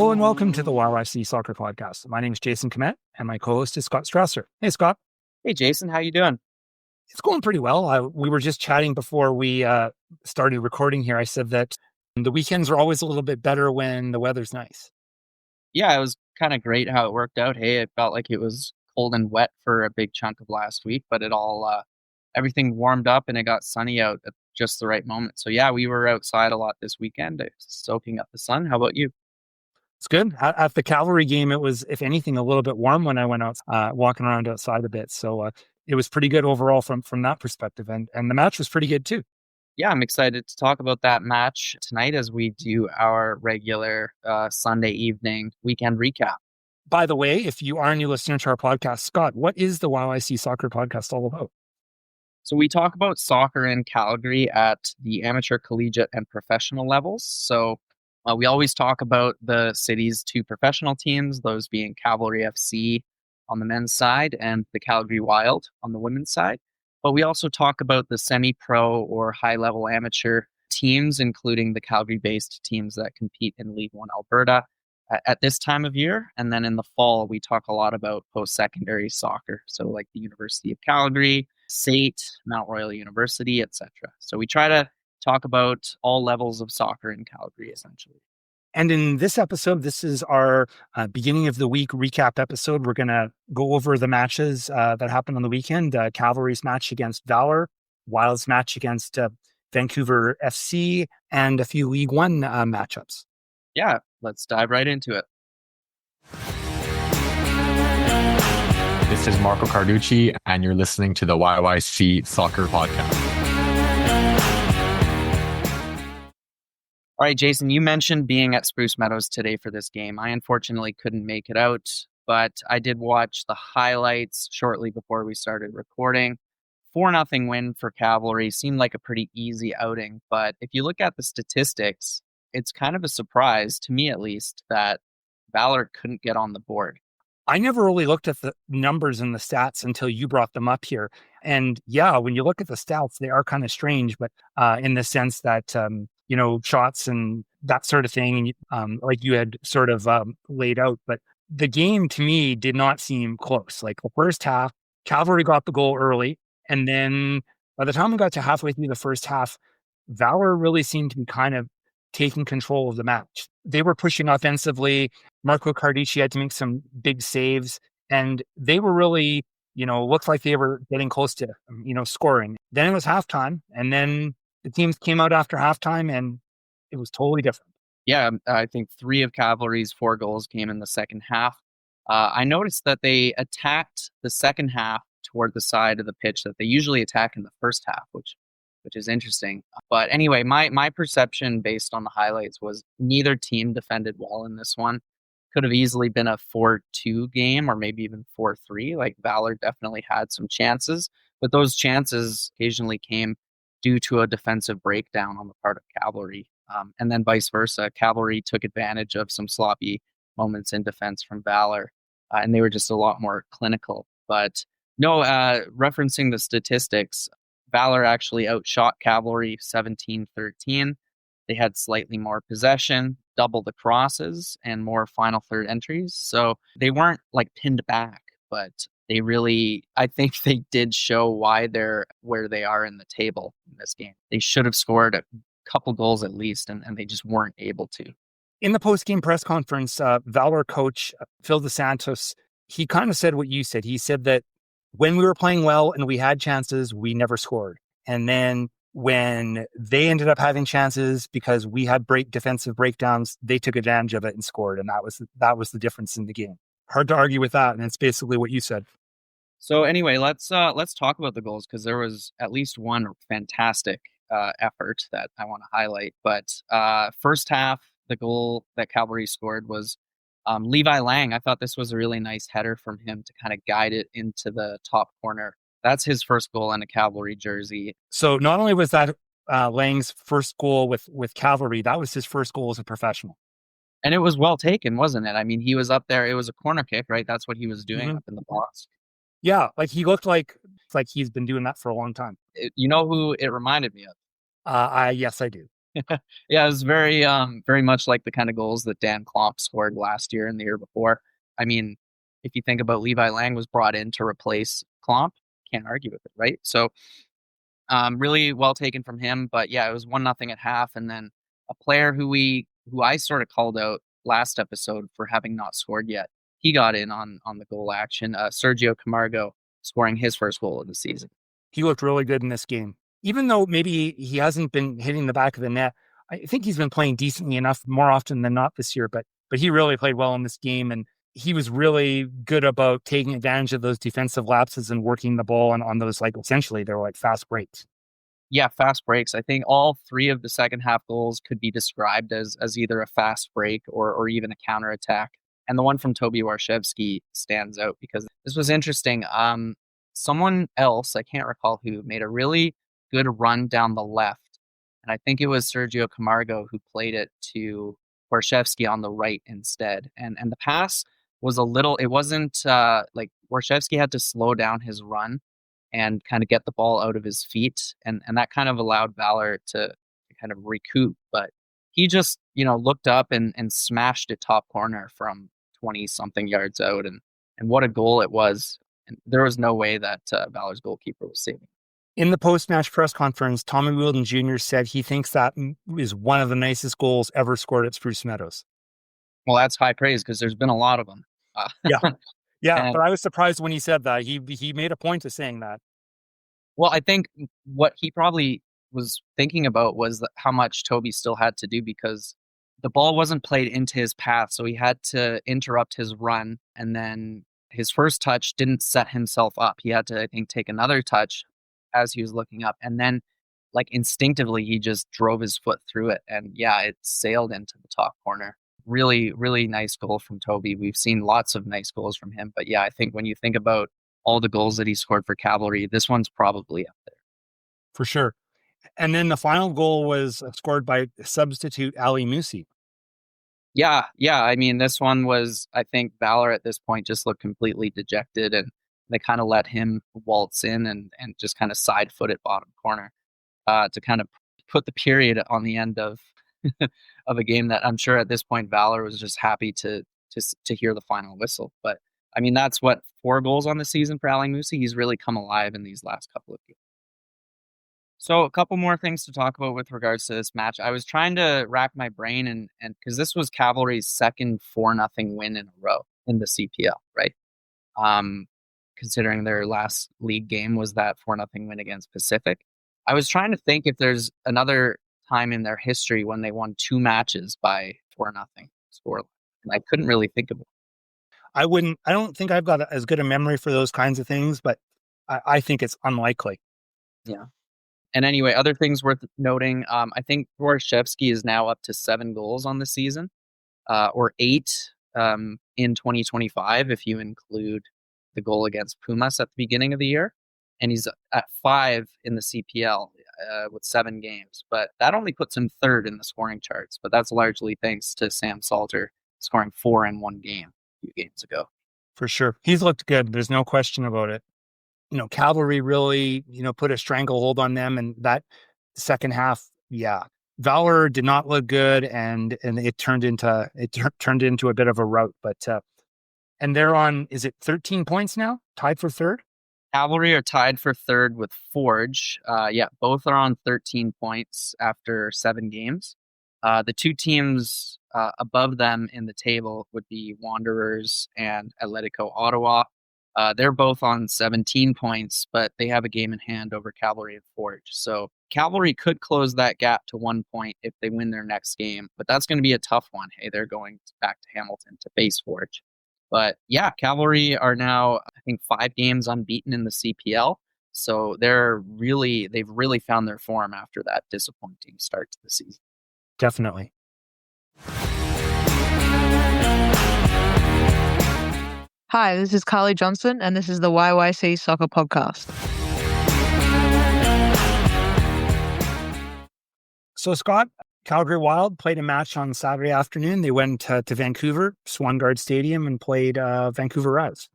Hello and welcome to the Valour FC Soccer Podcast. My name is Jason Kmet and my co-host is Scott Strasser. Hey, Scott. Hey, Jason. How you doing? It's going pretty well. We were just chatting before we started recording here. I said that the weekends are always a little bit better when the weather's nice. Yeah, it was kind of great how it worked out. Hey, it felt like it was cold and wet for a big chunk of last week, but everything warmed up and it got sunny out at just the right moment. So yeah, we were outside a lot this weekend, soaking up the sun. How about you? It's good. At the Cavalry game, it was, if anything, a little bit warm when I went out walking around outside a bit. So it was pretty good overall from that perspective. And the match was pretty good too. Yeah, I'm excited to talk about that match tonight as we do our regular Sunday evening weekend recap. By the way, if you are a new listener to our podcast, Scott, what is the YYC Soccer Podcast all about? So we talk about soccer in Calgary at the amateur, collegiate, and professional levels. So we always talk about the city's two professional teams, those being Cavalry FC on the men's side and the Calgary Wild on the women's side. But we also talk about the semi-pro or high-level amateur teams, including the Calgary-based teams that compete in League One Alberta at this time of year. And then in the fall, we talk a lot about post-secondary soccer. So like the University of Calgary, SAIT, Mount Royal University, etc. So we try to talk about all levels of soccer in Calgary, essentially. And in this episode, this is our beginning of the week recap episode. We're going to go over the matches that happened on the weekend. Cavalry's match against Valour, Wild's match against Vancouver FC, and a few League One matchups. Yeah, let's dive right into it. This is Marco Carducci, and you're listening to the YYC Soccer Podcast. All right, Jason, you mentioned being at Spruce Meadows today for this game. I unfortunately couldn't make it out, but I did watch the highlights shortly before we started recording. 4-0 win for Cavalry seemed like a pretty easy outing, but if you look at the statistics, it's kind of a surprise, to me at least, that Valour couldn't get on the board. I never really looked at the numbers and the stats until you brought them up here. And yeah, when you look at the stats, they are kind of strange, but in the sense that, shots and that sort of thing, like you had sort of laid out. But the game to me did not seem close. Like the first half, Cavalry got the goal early. And then by the time we got to halfway through the first half, Valour really seemed to be kind of taking control of the match. They were pushing offensively. Marco Carducci had to make some big saves, and they were really, looked like they were getting close to, scoring. Then it was halftime, and then the teams came out after halftime, and it was totally different. Yeah, I think 3 of Cavalry's 4 goals came in the second half. I noticed that they attacked the second half toward the side of the pitch that they usually attack in the first half, which is interesting. But anyway, my perception based on the highlights was neither team defended well in this one. Could have easily been a 4-2 game or maybe even 4-3. Like Valour definitely had some chances, but those chances occasionally came due to a defensive breakdown on the part of Cavalry. And then vice versa. Cavalry took advantage of some sloppy moments in defense from Valour, and they were just a lot more clinical. But no, referencing the statistics, Valour actually outshot Cavalry 17-13. They had slightly more possession, double the crosses, and more final third entries. So they weren't like pinned back, but they really, I think they did show why they're where they are in the table in this game. They should have scored a couple goals at least, and they just weren't able to. In the post-game press conference, Valour coach Phil DeSantos, he kind of said what you said. He said that when we were playing well and we had chances, we never scored. And then when they ended up having chances because we had defensive breakdowns, they took advantage of it and scored. And that was the difference in the game. Hard to argue with that. And it's basically what you said. So anyway, let's talk about the goals, because there was at least one fantastic effort that I want to highlight. But first half, the goal that Cavalry scored was Levi Lang. I thought this was a really nice header from him to kind of guide it into the top corner. That's his first goal in a Cavalry jersey. So not only was that Lang's first goal with Cavalry, that was his first goal as a professional. And it was well taken, wasn't it? I mean, he was up there. It was a corner kick, right? That's what he was doing up in the box. Yeah, like he looked like he's been doing that for a long time. You know who it reminded me of? Yes, I do. Yeah, it was very much like the kind of goals that Dan Klomp scored last year and the year before. I mean, if you think about Levi Lang was brought in to replace Klomp, can't argue with it, right? So, really well taken from him. But yeah, it was 1-0 at half, and then a player who I sort of called out last episode for having not scored yet. He got in on the goal action. Sergio Camargo scoring his first goal of the season. He looked really good in this game. Even though maybe he hasn't been hitting the back of the net, I think he's been playing decently enough more often than not this year, but he really played well in this game, and he was really good about taking advantage of those defensive lapses and working the ball on those, like, essentially they were like fast breaks. Yeah, fast breaks. I think all three of the second half goals could be described as either a fast break or even a counterattack. And the one from Toby Warshevsky stands out because this was interesting. Someone else, I can't recall who, made a really good run down the left. And I think it was Sergio Camargo who played it to Warshevsky on the right instead. And the pass was it wasn't like Warshevsky had to slow down his run and kind of get the ball out of his feet. And that kind of allowed Valour to kind of recoup. But he just, looked up and smashed it top corner from 20-something yards out. And what a goal it was. And there was no way that Valour's goalkeeper was saving. In the post-match press conference, Tommy Wheeldon Jr. said he thinks that is one of the nicest goals ever scored at Spruce Meadows. Well, that's high praise because there's been a lot of them. Yeah, but I was surprised when he said that. He made a point of saying that. Well, I think what he probably was thinking about was how much Toby still had to do because the ball wasn't played into his path, so he had to interrupt his run, and then his first touch didn't set himself up. He had to, I think, take another touch as he was looking up, and then like instinctively he just drove his foot through it, and yeah, it sailed into the top corner. Really, really nice goal from Toby. We've seen lots of nice goals from him, but yeah, I think when you think about all the goals that he scored for Cavalry, this one's probably up there. For sure. And then the final goal was scored by substitute Ali Musi. Yeah. I mean, this one was, I think Valour at this point just looked completely dejected, and they kind of let him waltz in and just kind of side foot it bottom corner to kind of put the period on the end of of a game that I'm sure at this point Valour was just happy to hear the final whistle. But I mean, that's 4 goals on the season for Ali Musi. He's really come alive in these last couple of games. So a couple more things to talk about with regards to this match. I was trying to rack my brain and because this was Cavalry's second 4-0 win in a row in the CPL, right? Considering their last league game was that 4-0 win against Pacific. I was trying to think if there's another time in their history when they won 2 matches by 4-0 scoreline. And I couldn't really think of it. I don't think I've got as good a memory for those kinds of things, but I think it's unlikely. Yeah. And anyway, other things worth noting, I think Warshevsky is now up to 7 goals on the season, or 8 in 2025 if you include the goal against Pumas at the beginning of the year. And he's at 5 in the CPL with 7 games. But that only puts him 3rd in the scoring charts. But that's largely thanks to Sam Salter scoring 4 in one game a few games ago. For sure. He's looked good. There's no question about it. Cavalry really, put a stranglehold on them, and that second half, yeah. Valour did not look good, and it turned into a bit of a rout. But and they're on, is it 13 points now, tied for 3rd? Cavalry are tied for 3rd with Forge. Both are on 13 points after 7 games. The 2 teams above them in the table would be Wanderers and Atletico Ottawa. They're both on 17 points, but they have a game in hand over Cavalry and Forge. So Cavalry could close that gap to 1 point if they win their next game, but that's going to be a tough one. Hey, they're going back to Hamilton to face Forge. But yeah, Cavalry are now, I think, 5 games unbeaten in the CPL. So they've really found their form after that disappointing start to the season. Definitely. Hi, this is Carly Johnson, and this is the YYC Soccer Podcast. So, Scott, Calgary Wild played a match on Saturday afternoon. They went to Vancouver, Swangard Stadium, and played Vancouver Rise.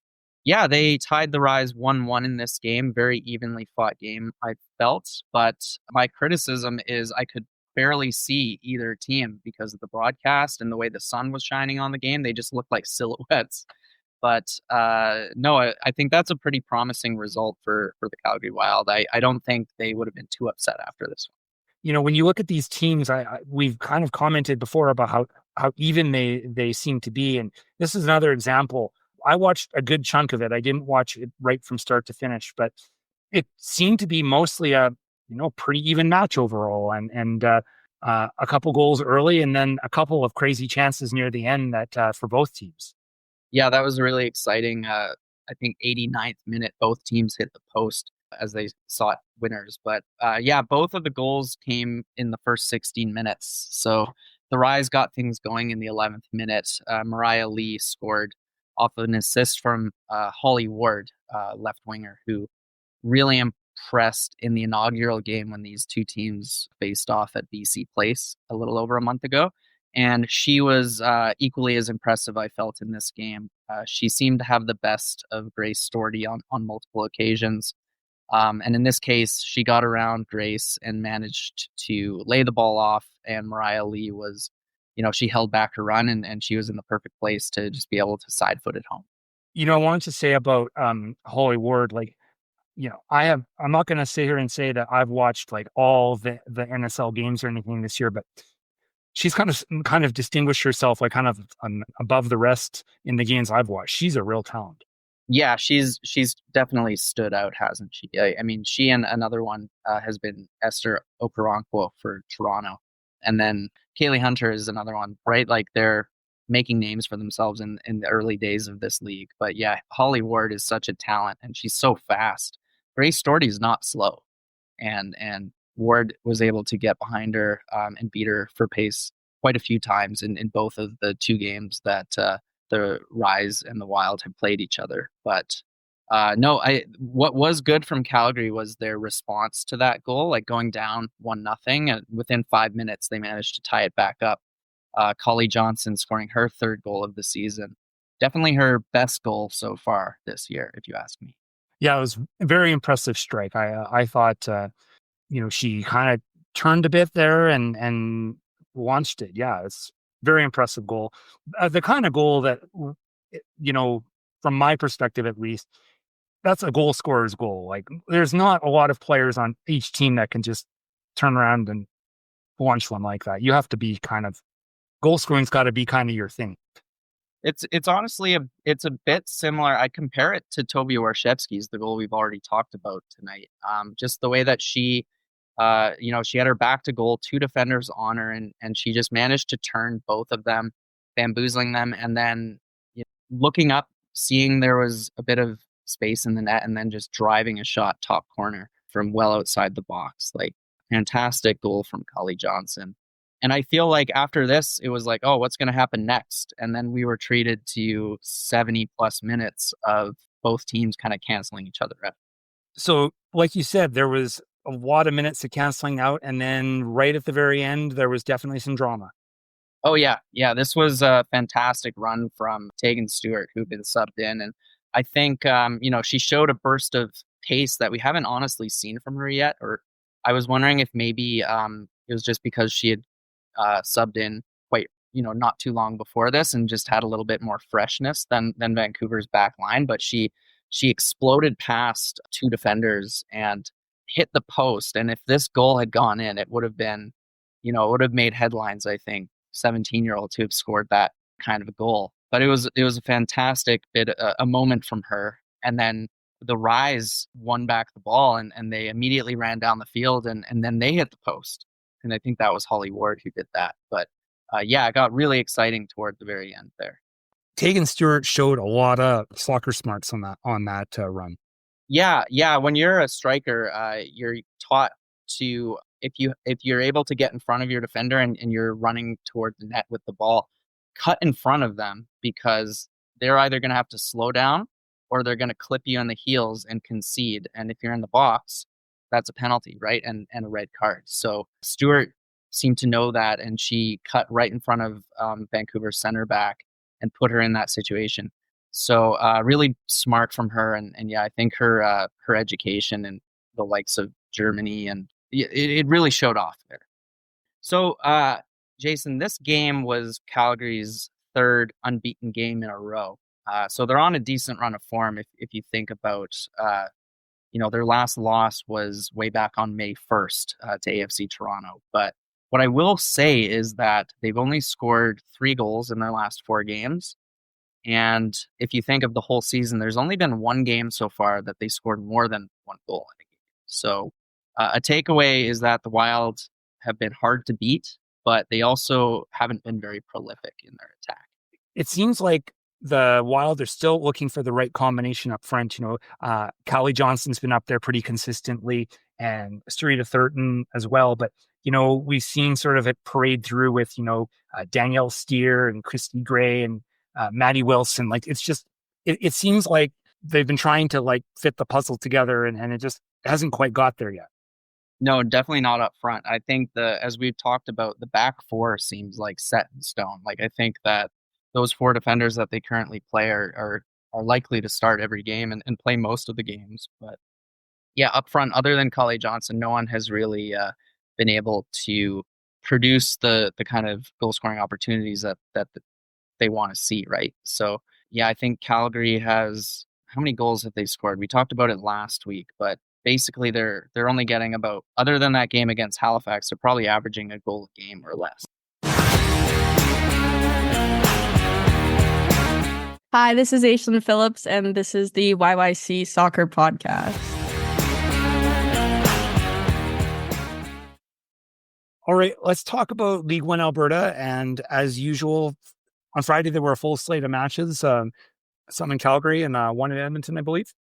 Yeah, they tied the Rise 1-1 in this game. Very evenly fought game, I felt. But my criticism is I could barely see either team because of the broadcast and the way the sun was shining on the game. They just looked like silhouettes. But no, I think that's a pretty promising result for the Calgary Wild. I don't think they would have been too upset after this one. You know, when you look at these teams, we've kind of commented before about how even they seem to be, and this is another example. I watched a good chunk of it. I didn't watch it right from start to finish, but it seemed to be mostly a pretty even match overall, and a couple goals early, and then a couple of crazy chances near the end that for both teams. Yeah, that was really exciting. I think 89th minute, both teams hit the post as they sought winners. But yeah, both of the goals came in the first 16 minutes. So the Rise got things going in the 11th minute. Mariah Lee scored off of an assist from Holly Ward, left winger, who really impressed in the inaugural game when these two teams faced off at BC Place a little over a month ago. And she was equally as impressive, I felt, in this game. She seemed to have the best of Grace Storty on multiple occasions. And in this case, she got around Grace and managed to lay the ball off. And Mariah Lee was, she held back her run and she was in the perfect place to just be able to side foot it home. I wanted to say about Holly Ward, I'm not going to sit here and say that I've watched like all the NSL games or anything this year, but she's kind of distinguished herself like kind of above the rest in the games I've watched. She's a real talent. Yeah, she's definitely stood out, hasn't she? I mean, she and another one has been Esther Okoronkwo for Toronto. And then Kaylee Hunter is another one, right? Like they're making names for themselves in the early days of this league. But yeah, Holly Ward is such a talent and she's so fast. Grace Storty is not slow. And Ward was able to get behind her and beat her for pace quite a few times in both of the two games that the Rise and the Wild have played each other. But what was good from Calgary was their response to that goal, like going down 1-0, and within 5 minutes they managed to tie it back up. Collie Johnson scoring her third goal of the season. Definitely her best goal so far this year, if you ask me. Yeah, it was a very impressive strike. I thought she kind of turned a bit there and launched it. Yeah, it's very impressive goal. The kind of goal that, from my perspective at least, that's a goal scorer's goal. Like there's not a lot of players on each team that can just turn around and launch one like that. You have to be goal scoring's got to be kind of your thing. It's honestly it's a bit similar. I compare it to Toby Warshevsky's, the goal we've already talked about tonight. Just the way that she she had her back to goal, two defenders on her, and she just managed to turn both of them, bamboozling them, and then looking up, seeing there was a bit of space in the net, and then just driving a shot top corner from well outside the box. Like fantastic goal from Collie Johnson. And I feel like after this, it was like, oh, what's going to happen next? And then we were treated to 70 plus minutes of both teams kind of canceling each other out. So, like you said, there was a lot of minutes of canceling out. And then right at the very end, there was definitely some drama. Oh, yeah. Yeah, this was a fantastic run from Tegan Stewart, who'd been subbed in. And I think, she showed a burst of pace that we haven't honestly seen from her yet. Or I was wondering if maybe it was just because she had subbed in quite, not too long before this and just had a little bit more freshness than Vancouver's back line. But she exploded past two defenders and hit the post. And if this goal had gone in, it would have been, it would have made headlines, I think, 17-year-old to have scored that kind of a goal. But it was a fantastic a moment from her. And then the Rise won back the ball and they immediately ran down the field and then they hit the post. And I think that was Holly Ward who did that. But it got really exciting toward the very end there. Tegan Stewart showed a lot of soccer smarts on that run. Yeah. When you're a striker, you're taught to, if you're able to get in front of your defender and you're running toward the net with the ball, cut in front of them because they're either going to have to slow down or they're going to clip you on the heels and concede. And if you're in the box, that's a penalty, right? And a red card. So Stewart seemed to know that, and she cut right in front of Vancouver's center back and put her in that situation. So really smart from her. And I think her education and the likes of Germany, and it really showed off there. So, Jason, this game was Calgary's third unbeaten game in a row. So they're on a decent run of form. If you think about, their last loss was way back on May 1st to AFC Toronto. But what I will say is that they've only scored 3 goals in their last 4 games. And if you think of the whole season, there's only been 1 game so far that they scored more than 1 goal in a game. So a takeaway is that the Wild have been hard to beat, but they also haven't been very prolific in their attack. It seems like the Wild are still looking for the right combination up front. Callie Johnson's been up there pretty consistently, and Sarita Thurton as well. But, we've seen sort of it parade through with, Danielle Steer and Christy Gray and Maddie Wilson. Like, it's just, it seems like they've been trying to like fit the puzzle together and it just hasn't quite got there yet. No, definitely not up front. I think as we've talked about, the back 4 seems like set in stone. Like, I think that those 4 defenders that they currently play are likely to start every game and play most of the games. But yeah, up front, other than Callie Johnson, no one has really been able to produce the kind of goal scoring opportunities that they want to see, right? So yeah, I think Calgary has, how many goals have they scored? We talked about it last week, but basically they're only getting about, other than that game against Halifax, they're probably averaging a goal a game or less. Hi, this is Aislinn Phillips, and this is the YYC Soccer Podcast. All right, let's talk about League One Alberta. And as usual, on Friday, there were a full slate of matches, some in Calgary and 1 in Edmonton, I believe.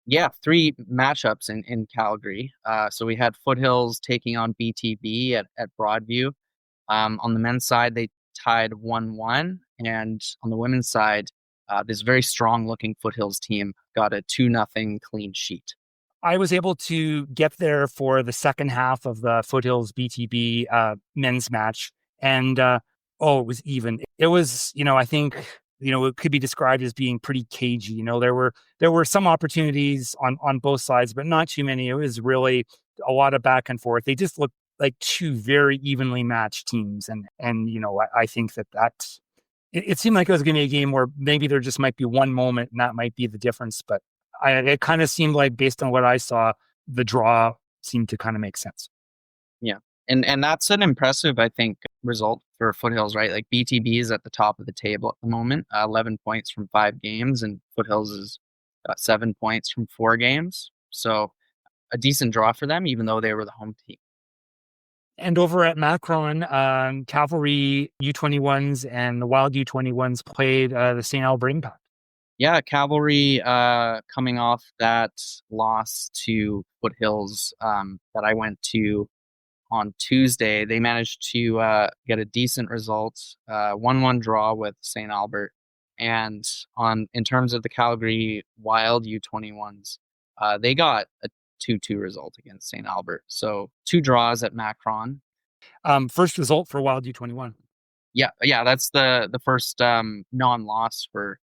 Yeah, 3 matchups in Calgary. So we had Foothills taking on BTB at Broadview. On the men's side, they tied 1-1. And on the women's side, this very strong-looking Foothills team got a 2-0 clean sheet. I was able to get there for the second half of the Foothills BTB men's match. And, it was even. It was, I think, it could be described as being pretty cagey. There were some opportunities on both sides, but not too many. It was really a lot of back and forth. They just looked like 2 very evenly matched teams. And I think that it seemed like it was going to be a game where maybe there just might be one moment and that might be the difference. But it kind of seemed like, based on what I saw, the draw seemed to kind of make sense. Yeah. And that's an impressive, I think, result for Foothills, right? Like, BTB is at the top of the table at the moment, 11 points from 5 games, and Foothills has got 7 points from 4 games. So a decent draw for them, even though they were the home team. And over at Macron, Cavalry U21s and the Wild U21s played the St. Albert Impact. Yeah, Cavalry coming off that loss to Foothills that I went to on Tuesday, they managed to get a decent result, 1-1 draw with St. Albert. And in terms of the Calgary Wild U21s, they got a 2-2 result against St. Albert. So 2 draws at Macron. First result for Wild U21. Yeah, that's the first non-loss for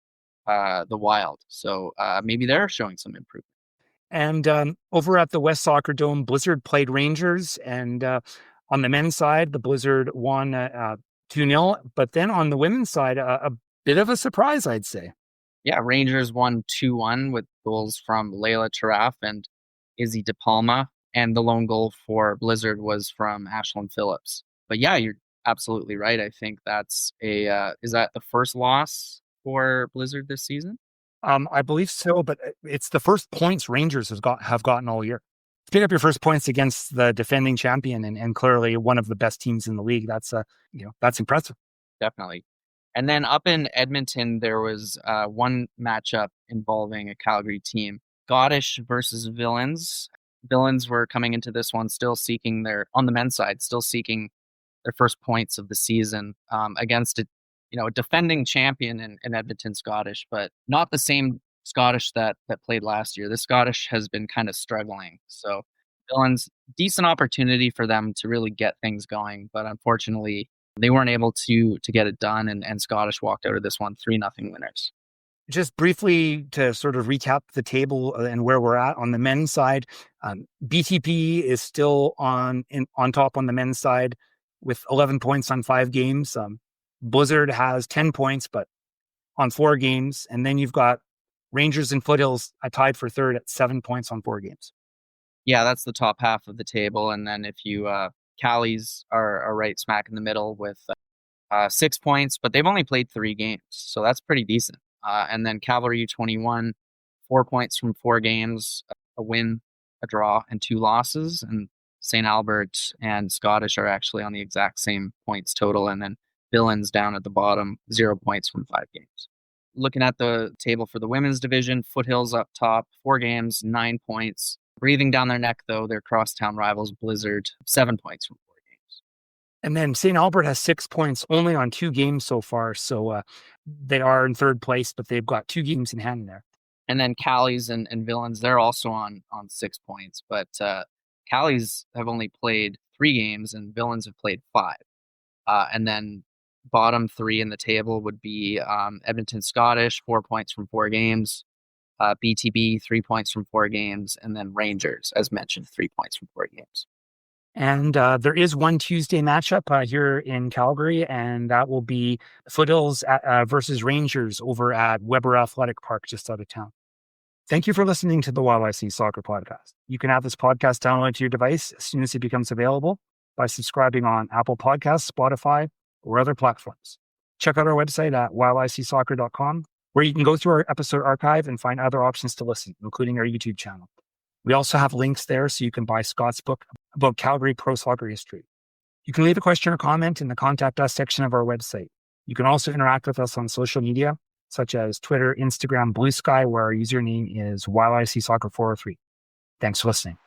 the Wild. So maybe they're showing some improvement. And over at the West Soccer Dome, Blizzard played Rangers. And on the men's side, the Blizzard won 2-0. But then on the women's side, a bit of a surprise, I'd say. Yeah, Rangers won 2-1 with goals from Layla Taraf and Izzy DePalma. And the lone goal for Blizzard was from Ashlyn Phillips. But yeah, you're absolutely right. I think that's is that the first loss for Blizzard this season? I believe so, but it's the first points Rangers have gotten all year. Pick up your first points against the defending champion and clearly one of the best teams in the league. That's that's impressive. Definitely. And then up in Edmonton, there was one matchup involving a Calgary team, Scottish versus Villains. Villains were coming into this one on the men's side, still seeking their first points of the season against a defending champion in Edmonton Scottish, but not the same Scottish that played last year. The Scottish has been kind of struggling. So Villains, decent opportunity for them to really get things going, but unfortunately they weren't able to get it done, and Scottish walked out of this one 3-0 winners. Just briefly to sort of recap the table and where we're at on the men's side, BTP is still on top on the men's side. with 11 points on 5 games. Blizzard has 10 points, but on 4 games. And then you've got Rangers and Foothills tied for third at 7 points on 4 games. Yeah, that's the top half of the table. And then if you, Callies are right smack in the middle with 6 points, but they've only played 3 games. So that's pretty decent. And then Cavalry U21, 4 points from 4 games, a win, a draw, and 2 losses. And St. Albert and Scottish are actually on the exact same points total. And then Villains down at the bottom, 0 points from 5 games. Looking at the table for the women's division, Foothills up top, 4 games, 9 points. Breathing down their neck, though, their crosstown rivals, Blizzard, 7 points from 4 games. And then St. Albert has 6 points only on 2 games so far. So they are in third place, but they've got 2 games in hand there. And then Callies and Villains, they're also on 6 points. But Callies have only played 3 games and Villains have played 5. And then bottom 3 in the table would be Edmonton Scottish, 4 points from 4 games. BTB, 3 points from 4 games. And then Rangers, as mentioned, 3 points from 4 games. And there is one Tuesday matchup here in Calgary, and that will be Foothills versus Rangers over at Weber Athletic Park, just out of town. Thank you for listening to the YYC Soccer Podcast. You can have this podcast downloaded to your device as soon as it becomes available by subscribing on Apple Podcasts, Spotify, or other platforms. Check out our website at ylycsoccer.com, where you can go through our episode archive and find other options to listen, including our YouTube channel. We also have links there so you can buy Scott's book about Calgary pro soccer history. You can leave a question or comment in the Contact Us section of our website. You can also interact with us on social media, such as Twitter, Instagram, Blue Sky, where our username is YYC Soccer 403. Thanks for listening.